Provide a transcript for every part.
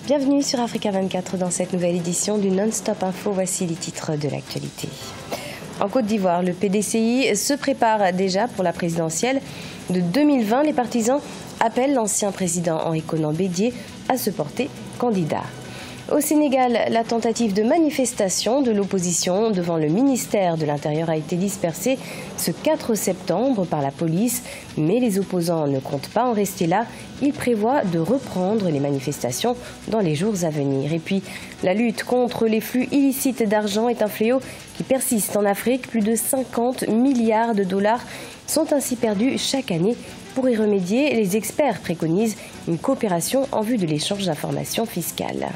Bienvenue sur Africa 24 dans cette nouvelle édition du Non-Stop Info. Voici les titres de l'actualité. En Côte d'Ivoire, le PDCI se prépare déjà pour la présidentielle de 2020. Les partisans appellent l'ancien président Henri Konan Bédié à se porter candidat. Au Sénégal, la tentative de manifestation de l'opposition devant le ministère de l'Intérieur a été dispersée ce 4 septembre par la police. Mais les opposants ne comptent pas en rester là. Ils prévoient de reprendre les manifestations dans les jours à venir. Et puis, la lutte contre les flux illicites d'argent est un fléau qui persiste en Afrique. Plus de 50 milliards de dollars sont ainsi perdus chaque année. Pour y remédier, les experts préconisent une coopération en vue de l'échange d'informations fiscales.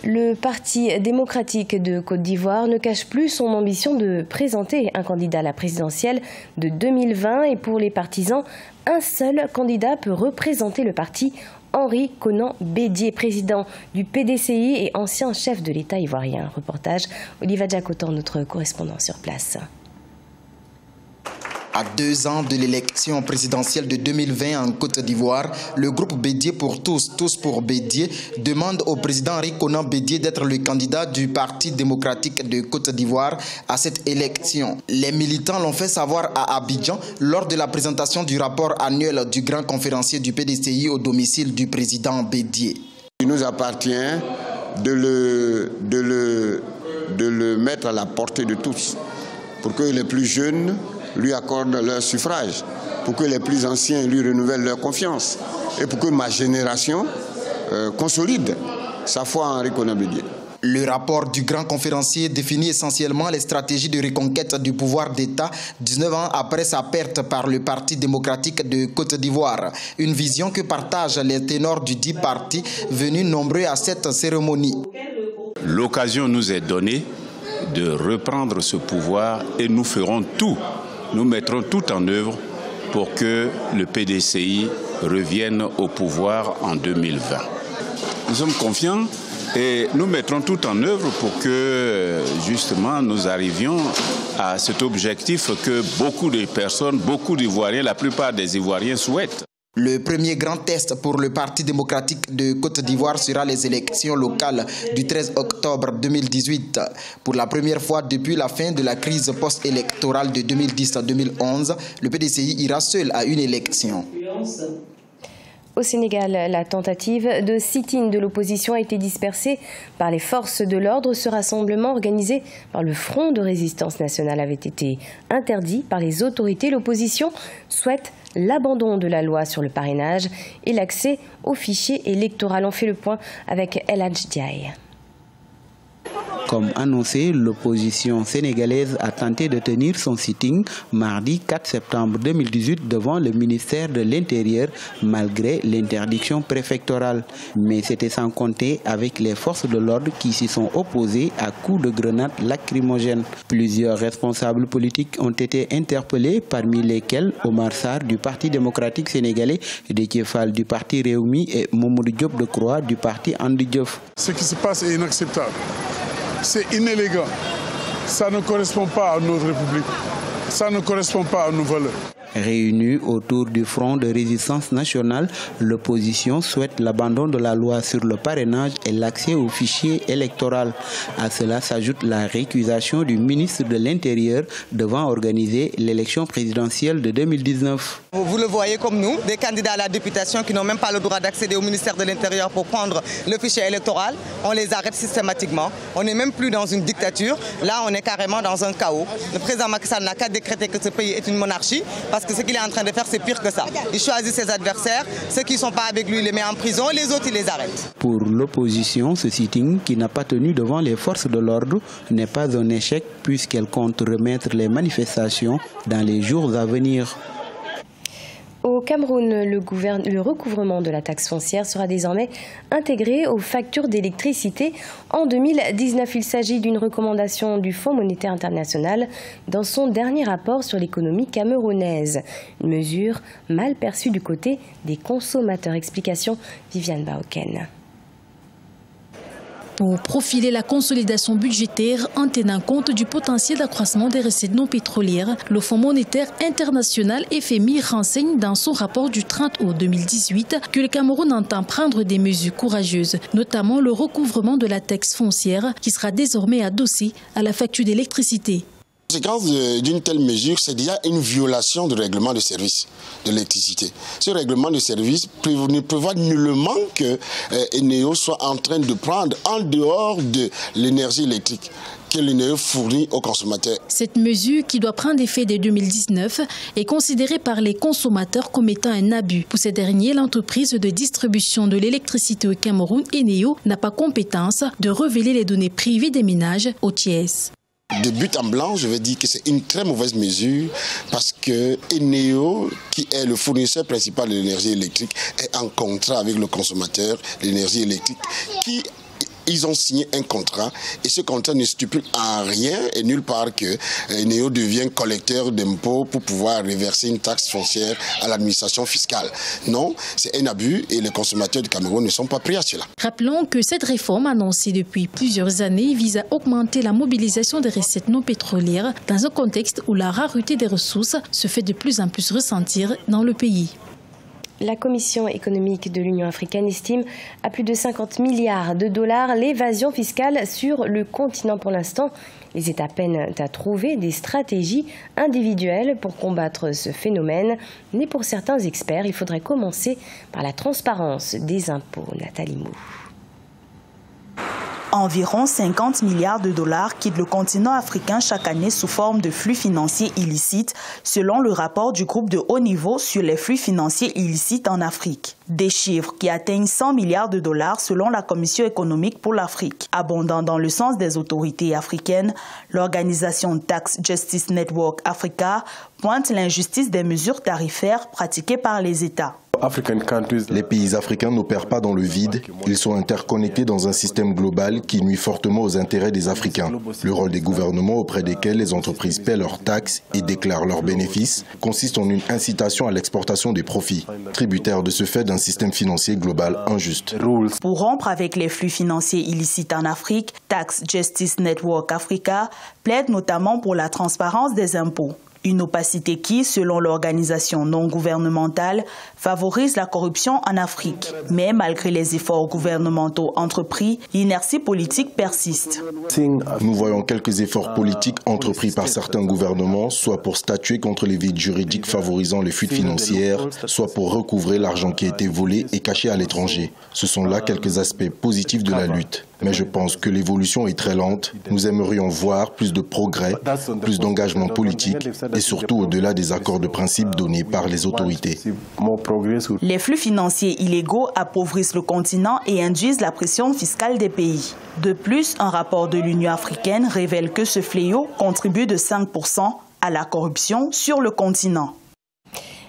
Le Parti démocratique de Côte d'Ivoire ne cache plus son ambition de présenter un candidat à la présidentielle de 2020. Et pour les partisans, un seul candidat peut représenter le parti, Henri Konan Bédié, président du PDCI et ancien chef de l'État ivoirien. Reportage Oliva Diakotan, notre correspondant sur place. À 2 ans de l'élection présidentielle de 2020 en Côte d'Ivoire, le groupe Bédié pour tous, tous pour Bédié, demande au président Henri Konan Bédié d'être le candidat du Parti démocratique de Côte d'Ivoire à cette élection. Les militants l'ont fait savoir à Abidjan lors de la présentation du rapport annuel du grand conférencier du PDCI au domicile du président Bédié. Il nous appartient de le mettre à la portée de tous pour que les plus jeunes lui accordent leur suffrage, pour que les plus anciens lui renouvellent leur confiance et pour que ma génération consolide sa foi en Henri Konan Bédié. Le rapport du grand conférencier définit essentiellement les stratégies de reconquête du pouvoir d'État 19 ans après sa perte par le Parti démocratique de Côte d'Ivoire. Une vision que partagent les ténors du dit parti venus nombreux à cette cérémonie. L'occasion nous est donnée de reprendre ce pouvoir et nous ferons tout. Nous mettrons tout en œuvre pour que le PDCI revienne au pouvoir en 2020. Nous sommes confiants et nous mettrons tout en œuvre pour que justement nous arrivions à cet objectif que beaucoup de personnes, beaucoup d'Ivoiriens, la plupart des Ivoiriens souhaitent. Le premier grand test pour le Parti démocratique de Côte d'Ivoire sera les élections locales du 13 octobre 2018. Pour la première fois depuis la fin de la crise post-électorale de 2010-2011, le PDCI ira seul à une élection. Au Sénégal, la tentative de sit-in de l'opposition a été dispersée par les forces de l'ordre. Ce rassemblement organisé par le Front de résistance nationale avait été interdit par les autorités. L'opposition souhaite l'abandon de la loi sur le parrainage et l'accès au fichier électoral. On fait le point avec El Hadj Diaye. Comme annoncé, l'opposition sénégalaise a tenté de tenir son sitting mardi 4 septembre 2018 devant le ministère de l'Intérieur malgré l'interdiction préfectorale. Mais c'était sans compter avec les forces de l'ordre qui s'y sont opposées à coups de grenades lacrymogènes. Plusieurs responsables politiques ont été interpellés, parmi lesquels Omar Sarr du Parti démocratique sénégalais, Déthié Fall du Parti Rewmi et Mamadou Diop Decroix du Parti Andi Diouf. Ce qui se passe est inacceptable. C'est inélégant. Ça ne correspond pas à notre République. Ça ne correspond pas à nos valeurs. Réunis autour du Front de résistance nationale, l'opposition souhaite l'abandon de la loi sur le parrainage et l'accès au fichier électoral. À cela s'ajoute la récusation du ministre de l'Intérieur devant organiser l'élection présidentielle de 2019. Vous le voyez comme nous, des candidats à la députation qui n'ont même pas le droit d'accéder au ministère de l'Intérieur pour prendre le fichier électoral, on les arrête systématiquement. On n'est même plus dans une dictature, là on est carrément dans un chaos. Le président Macky Sall n'a qu'à décréter que ce pays est une monarchie, parce que ce qu'il est en train de faire, c'est pire que ça. Il choisit ses adversaires, ceux qui ne sont pas avec lui, il les met en prison, les autres, il les arrête. Pour l'opposition, ce sitting, qui n'a pas tenu devant les forces de l'ordre, n'est pas un échec puisqu'elle compte remettre les manifestations dans les jours à venir. Au Cameroun, le recouvrement de la taxe foncière sera désormais intégré aux factures d'électricité. En 2019, il s'agit d'une recommandation du Fonds monétaire international dans son dernier rapport sur l'économie camerounaise. Une mesure mal perçue du côté des consommateurs. Explication Viviane Baoken. pour profiler la consolidation budgétaire en tenant compte du potentiel d'accroissement des recettes non pétrolières. Le Fonds monétaire international FMI renseigne dans son rapport du 30 août 2018 que le Cameroun entend prendre des mesures courageuses, notamment le recouvrement de la taxe foncière qui sera désormais adossée à la facture d'électricité. La conséquence d'une telle mesure, c'est déjà une violation du règlement de service de l'électricité. Ce règlement de service ne prévoit nullement que Eneo soit en train de prendre en dehors de l'énergie électrique que l'Eneo fournit aux consommateurs. Cette mesure, qui doit prendre effet dès 2019, est considérée par les consommateurs comme étant un abus. Pour ces derniers, l'entreprise de distribution de l'électricité au Cameroun, Eneo, n'a pas compétence de révéler les données privées des ménages au TIES. De but en blanc, je vais dire que c'est une très mauvaise mesure parce que Eneo, qui est le fournisseur principal de l'énergie électrique, est en contrat avec le consommateur de l'énergie électrique ils ont signé un contrat et ce contrat ne stipule en rien et nulle part que Eneo devient collecteur d'impôts pour pouvoir reverser une taxe foncière à l'administration fiscale. Non, c'est un abus et les consommateurs du Cameroun ne sont pas prêts à cela. Rappelons que cette réforme annoncée depuis plusieurs années vise à augmenter la mobilisation des recettes non pétrolières dans un contexte où la rareté des ressources se fait de plus en plus ressentir dans le pays. La Commission économique de l'Union africaine estime à plus de 50 milliards de dollars l'évasion fiscale sur le continent. Pour l'instant, les États peinent à trouver des stratégies individuelles pour combattre ce phénomène. Mais pour certains experts, il faudrait commencer par la transparence des impôts. Nathalie Mou. Environ 50 milliards de dollars quittent le continent africain chaque année sous forme de flux financiers illicites, selon le rapport du groupe de haut niveau sur les flux financiers illicites en Afrique. Des chiffres qui atteignent 100 milliards de dollars selon la Commission économique pour l'Afrique. Abondant dans le sens des autorités africaines, l'organisation Tax Justice Network Africa pointe l'injustice des mesures tarifaires pratiquées par les États. Les pays africains n'opèrent pas dans le vide, ils sont interconnectés dans un système global qui nuit fortement aux intérêts des Africains. Le rôle des gouvernements auprès desquels les entreprises paient leurs taxes et déclarent leurs bénéfices consiste en une incitation à l'exportation des profits, tributaire de ce fait d'un système financier global injuste. Pour rompre avec les flux financiers illicites en Afrique, Tax Justice Network Africa plaide notamment pour la transparence des impôts. Une opacité qui, selon l'organisation non gouvernementale, favorise la corruption en Afrique. Mais malgré les efforts gouvernementaux entrepris, l'inertie politique persiste. Nous voyons quelques efforts politiques entrepris par certains gouvernements, soit pour statuer contre les vides juridiques favorisant les fuites financières, soit pour recouvrer l'argent qui a été volé et caché à l'étranger. Ce sont là quelques aspects positifs de la lutte. Mais je pense que l'évolution est très lente. Nous aimerions voir plus de progrès, plus d'engagement politique et surtout au-delà des accords de principe donnés par les autorités. Les flux financiers illégaux appauvrissent le continent et induisent la pression fiscale des pays. De plus, un rapport de l'Union africaine révèle que ce fléau contribue de 5% à la corruption sur le continent.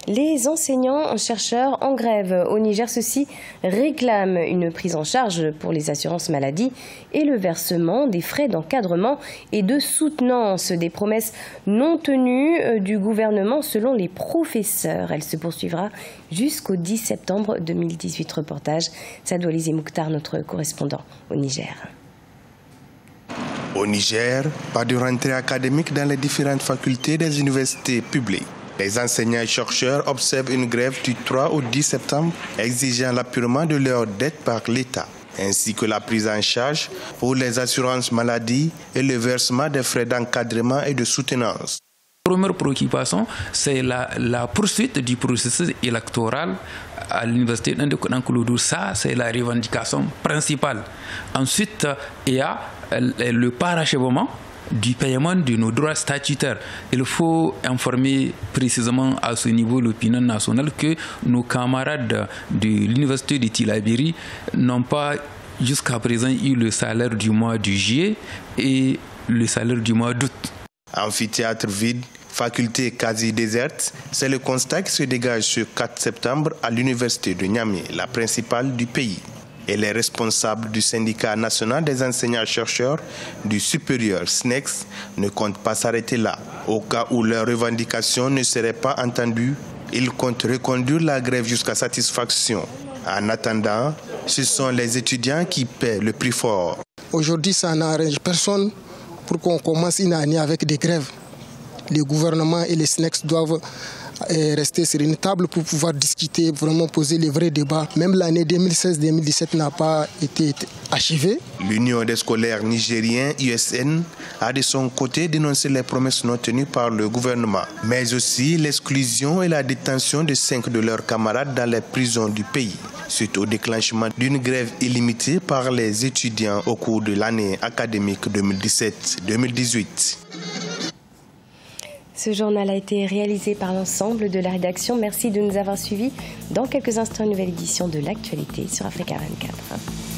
Les enseignants-chercheurs en grève au Niger, ceux-ci réclament une prise en charge pour les assurances maladie et le versement des frais d'encadrement et de soutenance. Des promesses non tenues du gouvernement selon les professeurs. Elle se poursuivra jusqu'au 10 septembre 2018. Reportage Sadou Alizé Mouktar, notre correspondant au Niger. Au Niger, pas de rentrée académique dans les différentes facultés des universités publiques. Les enseignants et chercheurs observent une grève du 3 au 10 septembre exigeant l'appurement de leurs dettes par l'État, ainsi que la prise en charge pour les assurances maladie et le versement des frais d'encadrement et de soutenance. La première préoccupation, c'est la poursuite du processus électoral à l'université de Konankouloudou. Ça, c'est la revendication principale. Ensuite, il y a le parachèvement du paiement de nos droits statutaires. Il faut informer précisément à ce niveau l'opinion nationale que nos camarades de l'université de Tillabéri n'ont pas jusqu'à présent eu le salaire du mois de juillet et le salaire du mois d'août. Amphithéâtre vide, faculté quasi déserte, c'est le constat qui se dégage ce 4 septembre à l'université de Niamey, la principale du pays. Et les responsables du syndicat national des enseignants-chercheurs du supérieur SNEX ne comptent pas s'arrêter là. Au cas où leurs revendications ne seraient pas entendues, ils comptent reconduire la grève jusqu'à satisfaction. En attendant, ce sont les étudiants qui paient le prix fort. Aujourd'hui, ça n'arrange personne pour qu'on commence une année avec des grèves. Les gouvernements et les SNEX doivent rester sur une table pour pouvoir discuter, vraiment poser les vrais débats. Même l'année 2016-2017 n'a pas été achivée. L'Union des scolaires nigériens, USN, a de son côté dénoncé les promesses non tenues par le gouvernement, mais aussi l'exclusion et la détention de 5 de leurs camarades dans les prisons du pays, suite au déclenchement d'une grève illimitée par les étudiants au cours de l'année académique 2017-2018. Ce journal a été réalisé par l'ensemble de la rédaction. Merci de nous avoir suivis. Dans quelques instants, une nouvelle édition de l'actualité sur Africa 24.